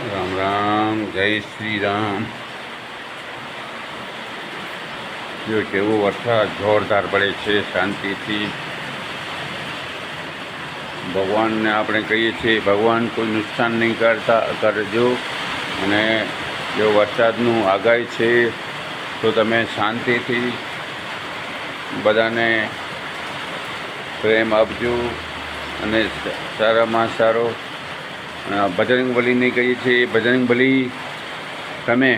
રામ રામ, જય શ્રી રામ. જો કેવો વરસાદ જોરદાર પડે છે. શાંતિથી ભગવાનને આપણે કહીએ છીએ, ભગવાન કોઈ નુકસાન નહીં કરજો. અને જો વરસાદનું આગાહી છે તો તમે શાંતિથી બધાને પ્રેમ આપજો. અને સારામાં સારો બજરંગબલીને કહીએ છીએ, બજરંગબલી તમે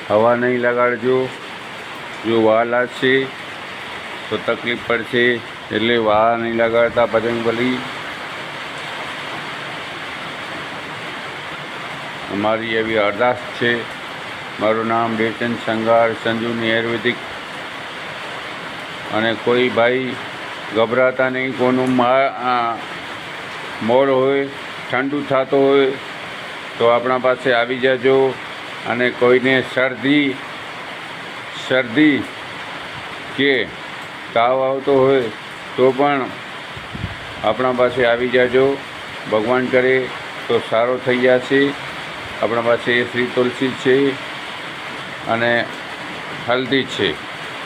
હવા નહીં લગાડજો. જો વાહ લાગશે તો તકલીફ પડશે, એટલે વાહ નહીં લગાડતા બજરંગબલી. અમારી એવી અરદાસ છે. મારું નામ દેવચંદ સંઘાર, સંજુની આયુર્વેદિક. અને કોઈ ભાઈ ગભરાતા નહીં. કોઈનું મોડ હોય, ઠંડુ થતો હોય તો આપણા પાસે આવી જજો. અને કોઈને શરદી કે તાવ આવતો હોય તો પણ આપણા પાસે આવી જજો. ભગવાન કરે તો સારો થઈ જશે. આપણા પાસે શ્રી તુલસી છે અને હલ્દી છે,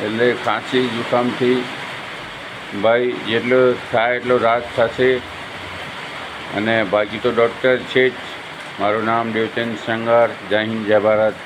એટલે ખાંસી જુખામથી ભાઈ જેટલો થાય એટલો રાહત થશે. અને બાકી તો ડૉક્ટર છે જ. મારું નામ દેવચંદ સંઘાર. જય હિન્દ, જય ભારત.